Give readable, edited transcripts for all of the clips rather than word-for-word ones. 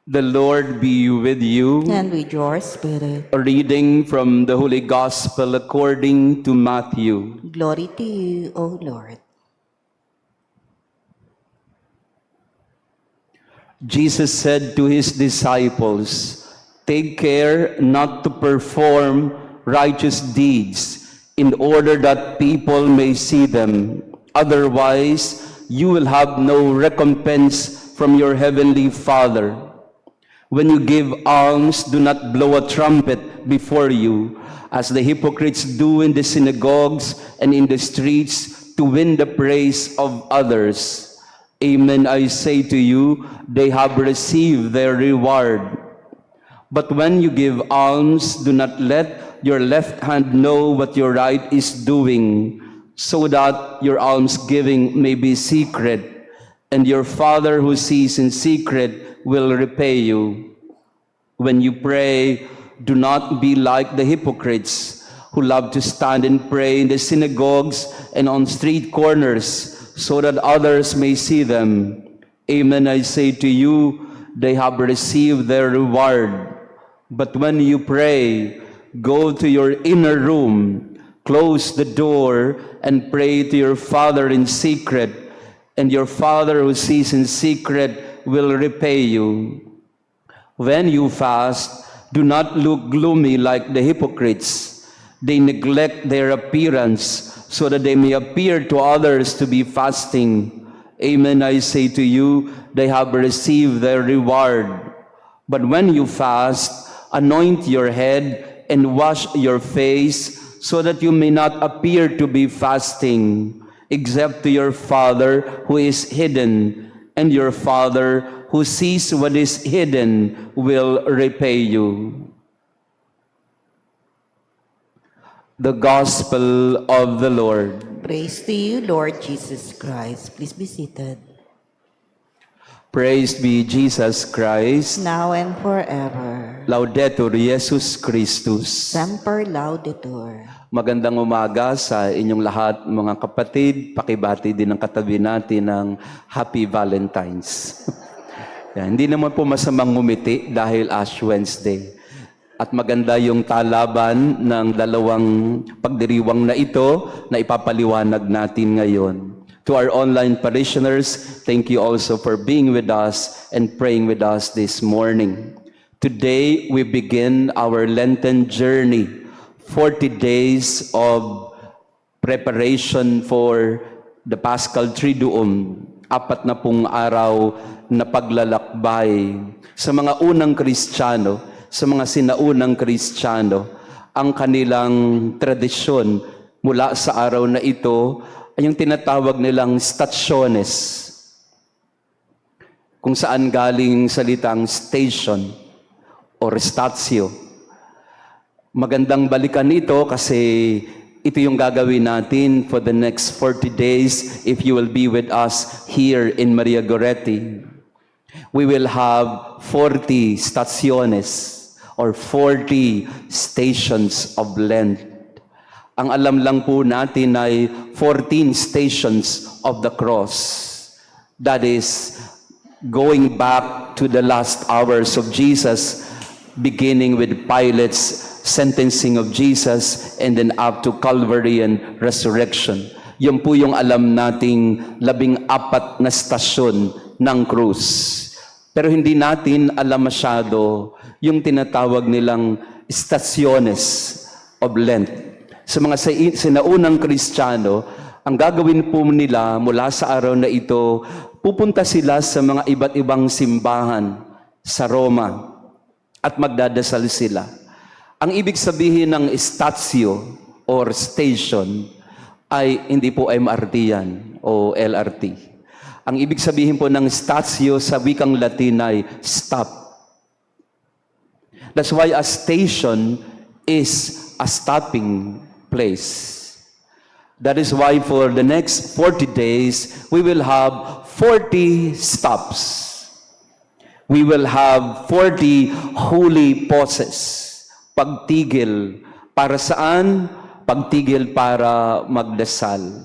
The Lord be with you. And with your spirit. A reading from the Holy Gospel according to Matthew. Glory to you, O Lord. Jesus said to his disciples, "Take care not to perform righteous deeds in order that people may see them. Otherwise, you will have no recompense from your heavenly Father. When you give alms, do not blow a trumpet before you, as the hypocrites do in the synagogues and in the streets to win the praise of others. Amen, I say to you, they have received their reward. But when you give alms, do not let your left hand know what your right is doing, so that your almsgiving may be secret, and your Father who sees in secret will repay you. When you pray, do not be like the hypocrites who love to stand and pray in the synagogues and on street corners, so that others may see them. Amen, I say to you, they have received their reward. But when you pray, go to your inner room, close the door, and pray to your Father in secret, and your Father who sees in secret will repay you. When you fast, do not look gloomy like the hypocrites. They neglect their appearance so that they may appear to others to be fasting. Amen, I say to you, they have received their reward. But when you fast, anoint your head and wash your face, so that you may not appear to be fasting, except to your Father who is hidden, and your Father who sees what is hidden will repay you." The Gospel of the Lord. Praise to you, Lord Jesus Christ. Please be seated. Praise be Jesus Christ. Now and forever. Laudetur Jesus Christus. Semper Laudetur. Magandang umaga sa inyong lahat, mga kapatid. Pakibati din ang katabi natin ng Happy Valentine's. Yan, hindi naman po masamang ngumiti dahil Ash Wednesday. At maganda yung talaban ng dalawang pagdiriwang na ito na ipapaliwanag natin ngayon. To our online parishioners, thank you also for being with us and praying with us this morning. Today, we begin our Lenten journey, 40 days of preparation for the Paschal Triduum, 40 araw na paglalakbay. Sa mga unang Kristiyano, sa mga sinaunang Kristiyano, ang kanilang tradisyon mula sa araw na ito ay yung tinatawag nilang stationes, kung saan galing salitang station or statio. Magandang balikan ito kasi ito yung gagawin natin for the next 40 days if you will be with us here in Maria Goretti. We will have 40 staciones or 40 stations of Lent. Ang alam lang po natin ay 14 stations of the cross. That is, going back to the last hours of Jesus, beginning with Pilate's sentencing of Jesus, and then up to Calvary and resurrection. Yun po yung alam nating 14 na stasyon ng krus. Pero hindi natin alam masyado yung tinatawag nilang stationes of Lent. Sa mga sinaunang Kristiyano, ang gagawin po nila mula sa araw na ito, pupunta sila sa mga iba't ibang simbahan sa Roma at magdadasal sila. Ang ibig sabihin ng statio or station ay hindi po MRT yan o LRT. Ang ibig sabihin po ng statio sa wikang Latin ay stop. That's why a station is a stopping place. That is why for the next 40 days, we will have 40 stops. We will have 40 holy pauses. Pagtigil. Para saan? Pagtigil para magdasal.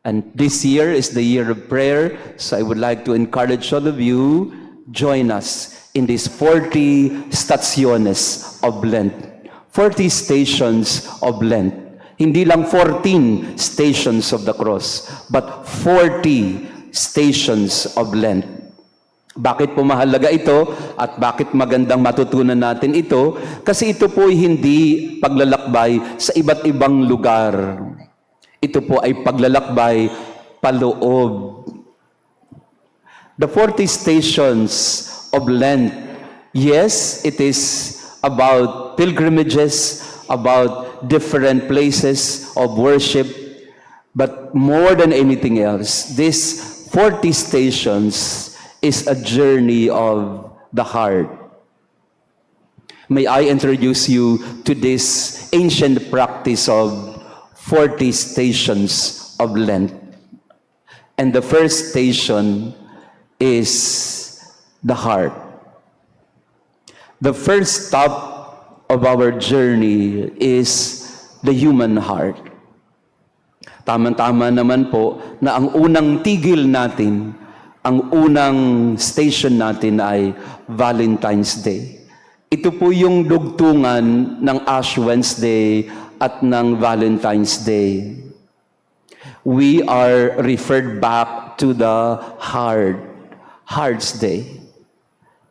And this year is the year of prayer, so I would like to encourage all of you join us in these 40 staciones of Lent. 40 stations of Lent. Hindi lang 14 stations of the cross, but 40 stations of Lent. Bakit po mahalaga ito at bakit magandang matutunan natin ito? Kasi ito po ay hindi paglalakbay sa iba't ibang lugar. Ito po ay paglalakbay paloob. The 40 stations of Lent, yes, it is about pilgrimages, about different places of worship, but more than anything else, this 40 stations is a journey of the heart. May I introduce you to this ancient practice of 40 stations of Lent. And the first station is the heart. The first stop of our journey is the human heart. Tama-tama naman po na ang unang tigil natin, ang unang station natin ay Valentine's Day. Ito po yung dugtungan ng Ash Wednesday at ng Valentine's Day. We are referred back to the Heart's Day.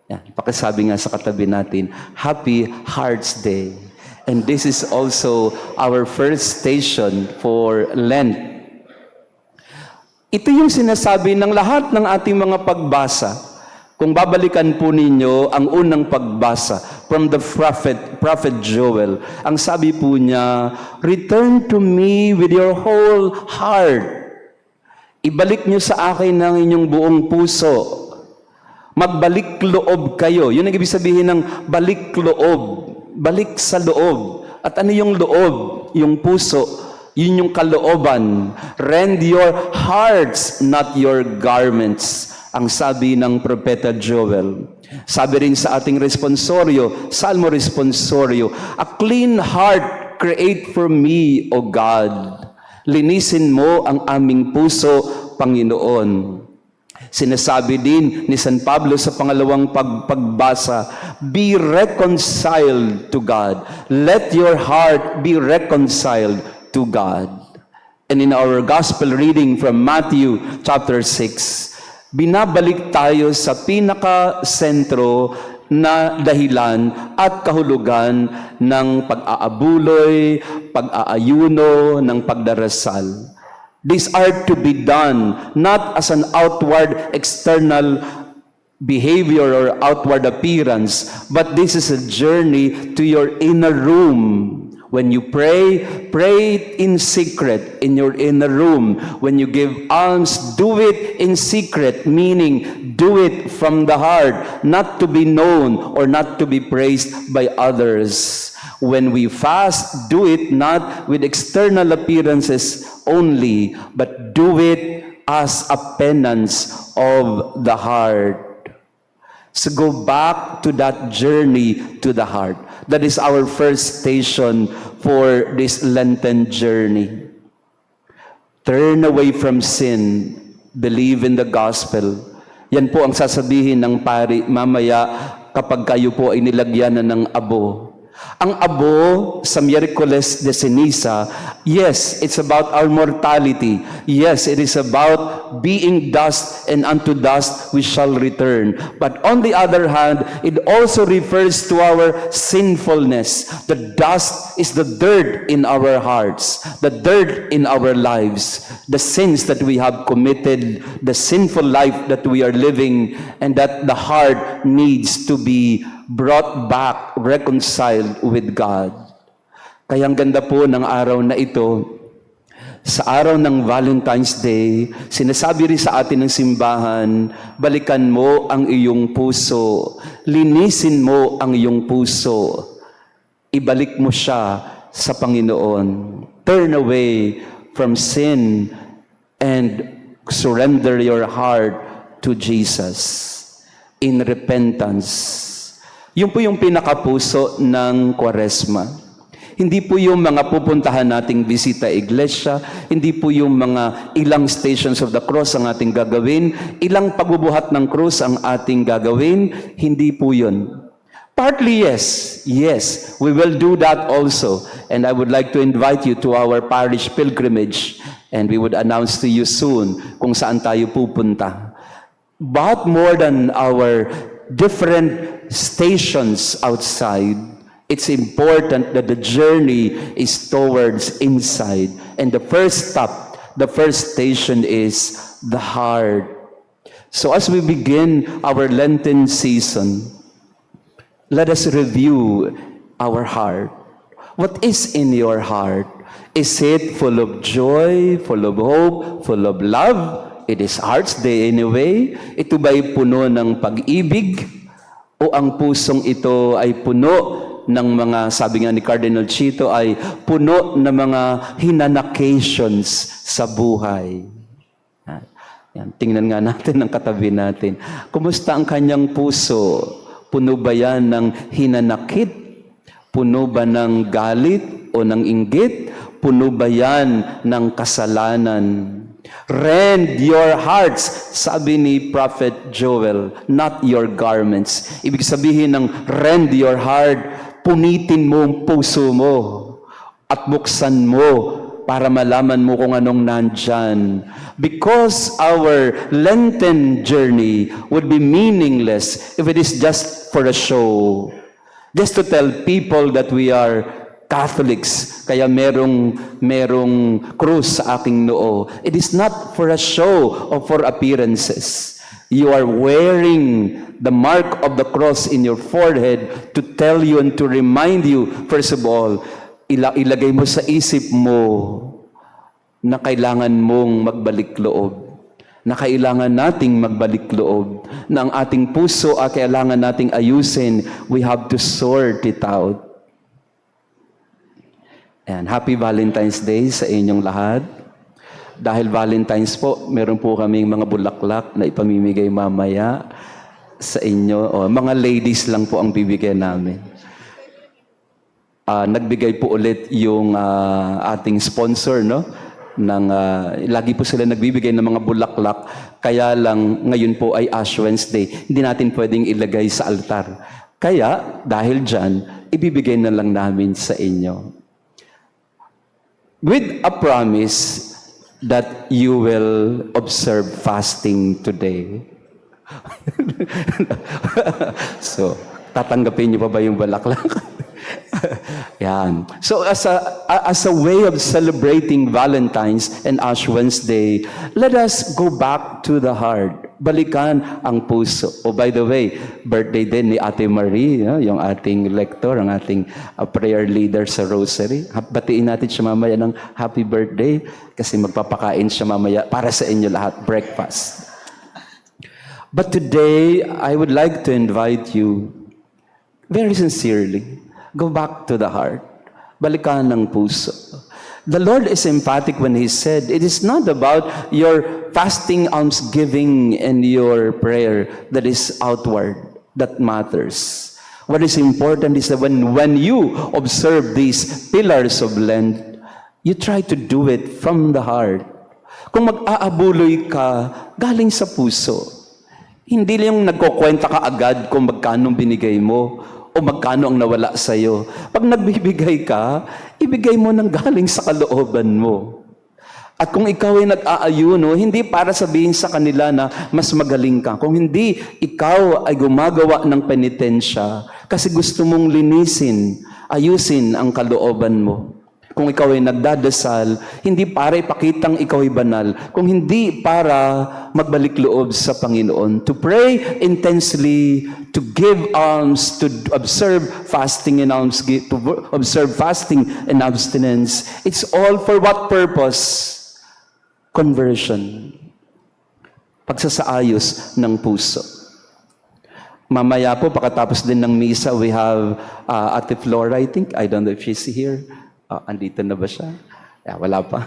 Yan, pakisabi nga sa katabi natin, Happy Heart's Day. And this is also our first station for Lent. Ito yung sinasabi ng lahat ng ating mga pagbasa. Kung babalikan po ninyo ang unang pagbasa from the prophet Joel, ang sabi po niya, return to me with your whole heart. Ibalik niyo sa akin ang inyong buong puso. Magbalik loob kayo. Yun ang ibig sabihin ng balik loob. Balik sa loob. At ano yung loob? Yung puso. Yun yung kalooban. Rend your hearts, not your garments. Ang sabi ng propeta Joel. Sabi rin sa ating responsoryo, Salmo responsoryo, a clean heart create for me, O God. Linisin mo ang aming puso, Panginoon. Sinasabi din ni San Pablo sa pangalawang pagbasa, be reconciled to God. Let your heart be reconciled to God. And in our gospel reading from Matthew chapter 6, binabalik tayo sa pinaka-sentro na dahilan at kahulugan ng pag-aabuloy, pag-aayuno, ng pagdarasal. These are to be done not as an outward external behavior or outward appearance, but this is a journey to your inner room. When you pray, pray in secret in your inner room. When you give alms, do it in secret, meaning do it from the heart, not to be known or not to be praised by others. When we fast, do it not with external appearances only, but do it as a penance of the heart. So go back to that journey to the heart. That is our first station for this Lenten journey. Turn away from sin. Believe in the gospel. Yan po ang sasabihin ng pari mamaya kapag kayo po ay nilagyan na ng abo. Ang abo sa Miyerkules de Ceniza, yes, it's about our mortality. Yes, it is about being dust, and unto dust we shall return. But on the other hand, it also refers to our sinfulness. The dust is the dirt in our hearts, the dirt in our lives, the sins that we have committed, the sinful life that we are living, and that the heart needs to be brought back, reconciled with God. Kaya ang ganda po ng araw na ito, sa araw ng Valentine's Day, sinasabi rin sa atin ng simbahan, balikan mo ang iyong puso, linisin mo ang iyong puso, ibalik mo siya sa Panginoon. Turn away from sin and surrender your heart to Jesus in repentance. Yun po yung pinakapuso ng Kwaresma. Hindi po yung mga pupuntahan nating bisita iglesia, hindi po yung mga ilang stations of the cross ang ating gagawin, ilang pagbubuhat ng krus ang ating gagawin, hindi po yun. Partly yes, we will do that also. And I would like to invite you to our parish pilgrimage and we would announce to you soon kung saan tayo pupunta. But more than our different stations outside, it's important that the journey is towards inside. And the first stop, the first station is the heart. So as we begin our Lenten season, let us review our heart. What is in your heart? Is it full of joy, full of hope, full of love? It is Heart's Day anyway. Ito ba'y puno ng pag-ibig? O ang pusong ito ay puno ng mga, sabi nga ni Cardinal Chito, ay puno ng mga hinanakations sa buhay? Yan, tingnan nga natin ang katabi natin. Kumusta ang kanyang puso? Puno ba yan ng hinanakit? Puno ba ng galit o ng inggit? Puno ba yan ng kasalanan? Rend your hearts, sabi ni Prophet Joel, not your garments. Ibig sabihin ng rend your heart, punitin mo ang puso mo at buksan mo para malaman mo kung anong nandyan. Because our Lenten journey would be meaningless if it is just for a show. Just to tell people that we are Catholics, kaya merong krus sa aking noo. It is not for a show or for appearances. You are wearing the mark of the cross in your forehead to tell you and to remind you, first of all, ilagay mo sa isip mo na kailangan mong magbalik loob. Na kailangan nating magbalik loob. Na ang ating puso ay kailangan nating ayusin. We have to sort it out. And happy Valentine's Day sa inyong lahat. Dahil Valentine's po, meron po kaming mga bulaklak na ipamimigay mamaya sa inyo. Mga ladies lang po ang bibigyan namin. Nagbigay po ulit yung ating sponsor, no? Lagi po sila nagbibigay ng mga bulaklak. Kaya lang ngayon po ay Ash Wednesday. Hindi natin pwedeng ilagay sa altar. Kaya dahil dyan, ibibigay na lang namin sa inyo. With a promise that you will observe fasting today. So, tatanggapin niyo pa ba yung bulaklak? Yan. So as a way of celebrating Valentine's and Ash Wednesday, let us go back to the heart. Balikan ang puso. Oh, by the way, birthday din ni Ate Marie, yung ating lector, ang ating prayer leader sa Rosary. Batiin natin siya mamaya ng happy birthday kasi magpapakain siya mamaya para sa inyo lahat, breakfast. But today, I would like to invite you very sincerely, go back to the heart. Balikan ng puso. The Lord is emphatic when He said, it is not about your fasting, almsgiving, and your prayer that is outward, that matters. What is important is that when you observe these pillars of Lent, you try to do it from the heart. Kung mag-aabuloy ka, galing sa puso. Hindi lang nagkukwenta ka agad kung magkano binigay mo o magkano ang nawala sa'yo. Pag nagbibigay ka, ibigay mo nang galing sa kalooban mo. At kung ikaw ay nag-aayuno, hindi para sabihin sa kanila na mas magaling ka. Kung hindi, ikaw ay gumagawa ng penitensya kasi gusto mong linisin, ayusin ang kalooban mo. Kung ikaw ay nagdadasal, hindi para ipakitang ikaw ay banal, kung hindi para magbalik loob sa Panginoon. To pray intensely, to give alms, to observe fasting and abstinence. It's all for what purpose? Conversion. Pagsasaayos ng puso. Mamaya po, pagkatapos din ng misa, we have Ate Flora, I think. I don't know if she's here. Andito na ba siya? Wala pa.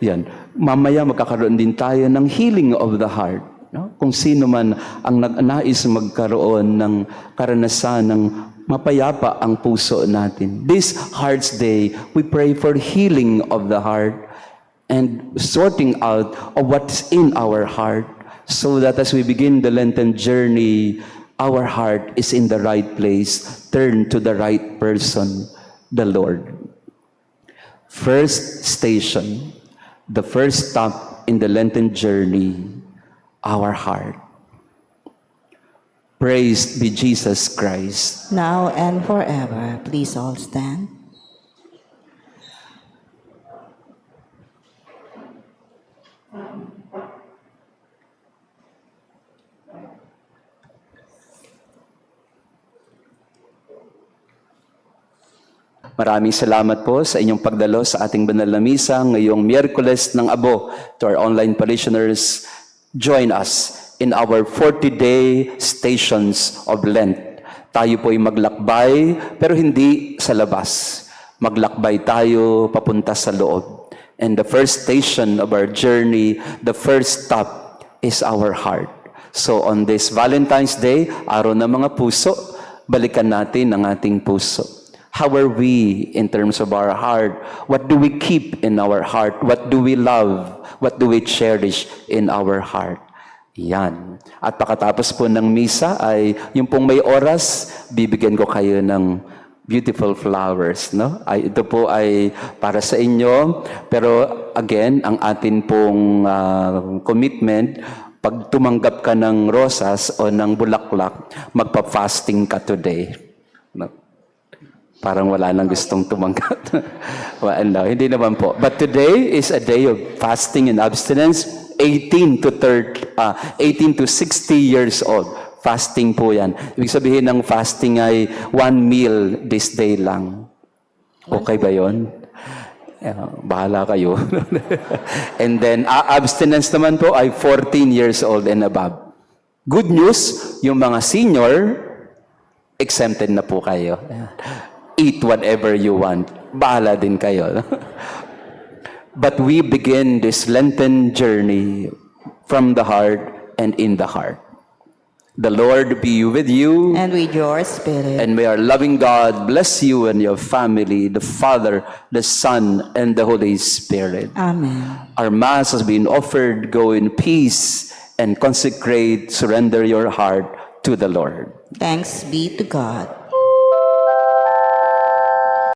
Yan. Mamaya magkakaroon din tayo ng healing of the heart. No? Kung sino man ang nais magkaroon ng karanasan ng mapayapa ang puso natin. This Heart's Day, we pray for healing of the heart and sorting out of what's in our heart so that as we begin the Lenten journey, our heart is in the right place, turn to the right person, the Lord. First station, the first stop in the Lenten journey, our heart. Praised be Jesus Christ. Now and forever. Please all stand. Maraming salamat po sa inyong pagdalo sa ating banal na misa ngayong Miyerkules ng Abo. To our online parishioners, join us in our 40-day stations of Lent. Tayo po ay maglakbay, pero hindi sa labas. Maglakbay tayo papunta sa loob. And the first station of our journey, the first stop is our heart. So on this Valentine's Day, araw ng mga puso, balikan natin ang ating puso. How are we in terms of our heart? What do we keep in our heart? What do we love? What do we cherish in our heart? Yan. At pagkatapos po ng misa ay yung pong may oras, bibigyan ko kayo ng beautiful flowers, no? Ito po ay para sa inyo. Pero again, ang atin pong commitment, pag tumanggap ka ng rosas o ng bulaklak, magpa-fasting ka today. No? Parang wala nang gustong tumanggap. Well, no, hindi naman po. But today is a day of fasting and abstinence. 18 to 60 years old. Fasting po yan. Ibig sabihin ng fasting ay 1 meal this day lang. Okay ba yun? Bahala kayo. And then, abstinence naman po ay 14 years old and above. Good news, yung mga senior, exempted na po kayo. Eat whatever you want. Bahala din kayo. But we begin this Lenten journey from the heart and in the heart. The Lord be with you. And with your spirit. And may our loving God bless you and your family, the Father, the Son, and the Holy Spirit. Amen. Our Mass has been offered. Go in peace and consecrate, surrender your heart to the Lord. Thanks be to God.